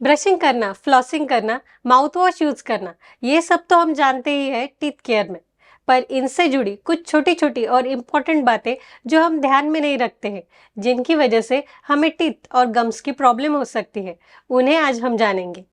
Brushing करना, flossing करना, mouth wash use करना, ये सब तो हम जानते ही है टीथ केयर में। पर इनसे जुड़ी कुछ छोटी छोटी और इम्पोर्टेंट बातें जो हम ध्यान में नहीं रखते हैं, जिनकी वजह से हमें टीथ और गम्स की प्रॉब्लम हो सकती है, उन्हें आज हम जानेंगे।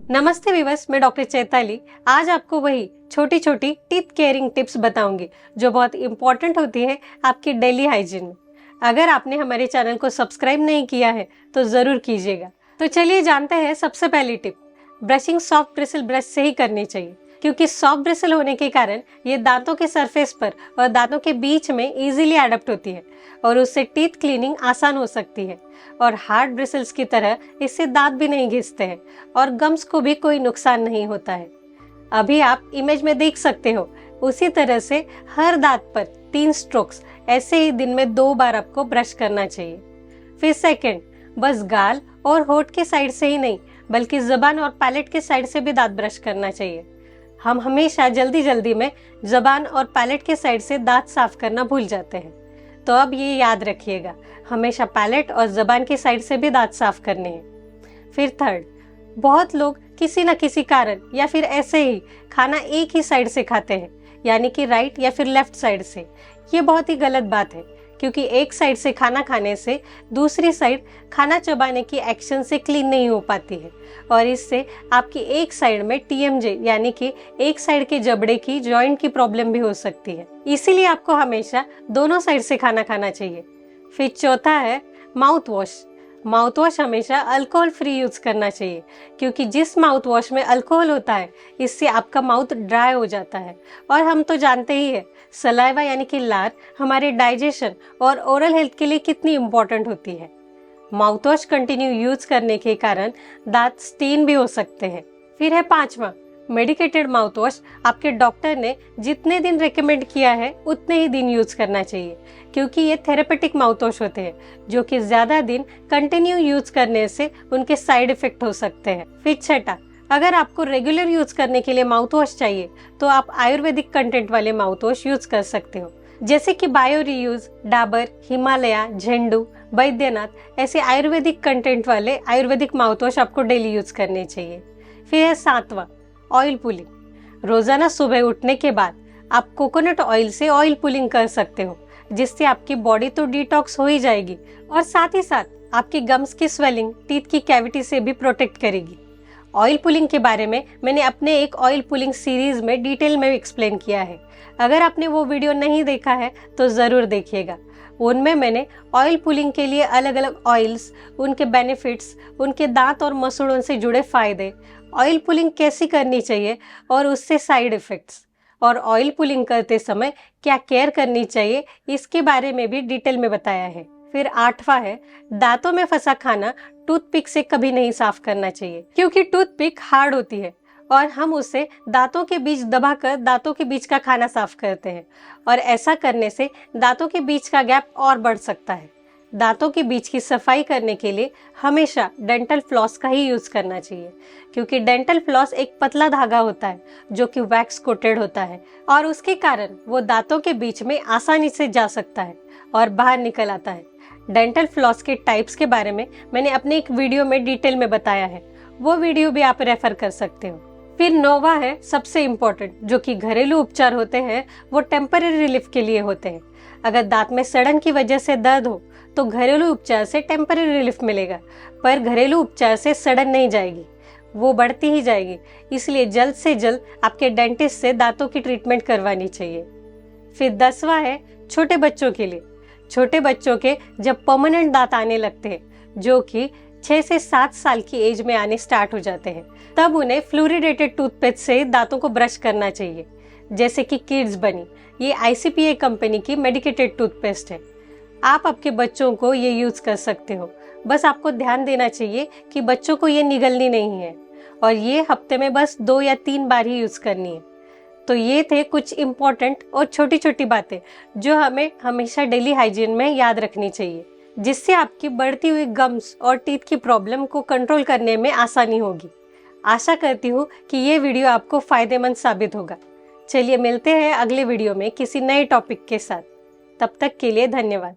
नमस्ते विवस, मैं डॉक्टर चैताली आज आपको वही छोटी छोटी टीथ केयरिंग टिप्स बताऊंगी जो बहुत इंपॉर्टेंट होती है आपकी डेली हाइजीन में। अगर आपने हमारे चैनल को सब्सक्राइब नहीं किया है तो ज़रूर कीजिएगा। तो चलिए जानते हैं सबसे पहली tip. Brushing soft bristle brush से ही करनी चाहिए, क्योंकि सॉफ्ट ब्रिसल होने के कारण ये दांतों के सरफेस पर और दांतों के बीच में इजीली अडेप्ट होती है और उससे टीथ क्लीनिंग आसान हो सकती है। और हार्ड ब्रिसल्स की तरह इससे दांत भी नहीं घिसते हैं और गम्स को भी कोई नुकसान नहीं होता है। अभी आप इमेज में देख सकते हो, उसी तरह से हर दांत पर 3 स्ट्रोक्स ऐसे ही दिन में 2 बार आपको ब्रश करना चाहिए। फिर सेकंड, बस गाल और होठ के साइड से ही नहीं बल्कि जबान और पैलेट के साइड से भी दांत ब्रश करना चाहिए। हम हमेशा जल्दी जल्दी में जबान और पैलेट के साइड से दांत साफ करना भूल जाते हैं, तो अब ये याद रखिएगा, हमेशा पैलेट और जबान की साइड से भी दांत साफ करने हैं। फिर थर्ड, बहुत लोग किसी न किसी कारण या फिर ऐसे ही खाना एक ही साइड से खाते हैं, यानी कि राइट या फिर लेफ्ट साइड से। ये बहुत ही गलत बात है, क्योंकि एक साइड से खाना खाने से दूसरी साइड खाना चबाने की एक्शन से क्लीन नहीं हो पाती है और इससे आपकी एक साइड में TMJ यानी कि एक साइड के जबड़े की जॉइंट की प्रॉब्लम भी हो सकती है। इसीलिए आपको हमेशा दोनों साइड से खाना खाना चाहिए। फिर चौथा है माउथ वॉश। माउथ वॉश हमेशा अल्कोहल फ्री यूज करना चाहिए, क्योंकि जिस माउथ वॉश में अल्कोहल होता है इससे आपका माउथ ड्राई हो जाता है और हम तो जानते ही है सलाइवा यानी कि लार हमारे डाइजेशन और ओरल हेल्थ के लिए कितनी इम्पोर्टेंट होती है। माउथ वॉश कंटिन्यू यूज करने के कारण दांत स्टेन भी हो सकते हैं। फिर है पांचवा, मेडिकेटेड माउथ वॉश। आपके डॉक्टर ने जितने दिन रेकमेंड किया है उतने ही दिन यूज करना चाहिए, क्योंकि ये थेरेपेटिक माउथ वॉश होते हैं जो कि ज्यादा दिन कंटिन्यू यूज करने से उनके साइड इफेक्ट हो सकते हैं। फिर छठा, अगर आपको रेगुलर यूज करने के लिए माउथ वॉश चाहिए तो आप आयुर्वेदिक कंटेंट वाले माउथ वॉश यूज कर सकते हो, जैसे कि बायो रीयूज, डाबर, हिमालया, झेंडू, बैद्यनाथ ऐसे आयुर्वेदिक कंटेंट वाले आयुर्वेदिक माउथ वॉश आपको डेली यूज करने चाहिए। फिर है सातवां, ऑयल पुलिंग। रोजाना सुबह उठने के बाद आप कोकोनट ऑयल से ऑयल पुलिंग कर सकते हो, जिससे आपकी बॉडी तो डिटॉक्स हो ही जाएगी और साथ ही साथ आपकी गम्स की स्वेलिंग, टीथ की कैविटी से भी प्रोटेक्ट करेगी। ऑयल पुलिंग के बारे में मैंने अपने एक ऑयल पुलिंग सीरीज में डिटेल में एक्सप्लेन किया है। अगर आपने वो वीडियो नहीं देखा है तो ज़रूर देखिएगा। उनमें मैंने ऑयल पुलिंग के लिए अलग अलग ऑयल्स, उनके बेनिफिट्स, उनके दांत और मसूड़ों से जुड़े फायदे, ऑयल पुलिंग कैसी करनी चाहिए और उससे साइड इफ़ेक्ट्स, और ऑयल पुलिंग करते समय क्या केयर करनी चाहिए, इसके बारे में भी डिटेल में बताया है। फिर आठवां है, दांतों में फंसा खाना टूथपिक से कभी नहीं साफ करना चाहिए, क्योंकि टूथपिक हार्ड होती है और हम उसे दांतों के बीच दबाकर दांतों के बीच का खाना साफ करते हैं और ऐसा करने से दांतों के बीच का गैप और बढ़ सकता है। दांतों के बीच की सफाई करने के लिए हमेशा डेंटल फ्लॉस का ही यूज करना चाहिए, क्योंकि डेंटल फ्लॉस एक पतला धागा होता है जो कि वैक्स कोटेड होता है और उसके कारण वो दांतों के बीच में आसानी से जा सकता है और बाहर निकल आता है। डेंटल फ्लॉस के टाइप्स के बारे में मैंने अपने एक वीडियो में डिटेल में बताया है, वो वीडियो भी आप रेफर कर सकते हो। फिर नौवां है सबसे इम्पोर्टेंट, जो कि घरेलू उपचार होते हैं, वो टेम्पररी रिलीफ के लिए होते हैं। अगर दांत में सड़न की वजह से दर्द हो तो घरेलू उपचार से टेम्पररी रिलीफ मिलेगा, पर घरेलू उपचार से सड़न नहीं जाएगी, वो बढ़ती ही जाएगी। इसलिए जल्द से जल्द आपके डेंटिस्ट से दांतों की ट्रीटमेंट करवानी चाहिए। फिर 10वां है छोटे बच्चों के लिए। छोटे बच्चों के जब परमानेंट दांत आने लगते हैं, जो कि 6 से 7 साल की एज में आने स्टार्ट हो जाते हैं, तब उन्हें फ्लोरिडेटेड टूथपेस्ट से दांतों को ब्रश करना चाहिए, जैसे कि किड्स बनी। ये ICPA कंपनी की मेडिकेटेड टूथपेस्ट है। आप आपके बच्चों को ये यूज कर सकते हो, बस आपको ध्यान देना चाहिए कि बच्चों को ये निगलनी नहीं है और ये हफ्ते में बस 2 या 3 बार ही यूज करनी है। तो ये थे कुछ इम्पोर्टेंट और छोटी छोटी बातें जो हमें हमेशा डेली हाइजीन में याद रखनी चाहिए, जिससे आपकी बढ़ती हुई गम्स और टीथ की प्रॉब्लम को कंट्रोल करने में आसानी होगी। आशा करती हूँ कि ये वीडियो आपको फायदेमंद साबित होगा। चलिए मिलते हैं अगले वीडियो में किसी नए टॉपिक के साथ। तब तक के लिए धन्यवाद।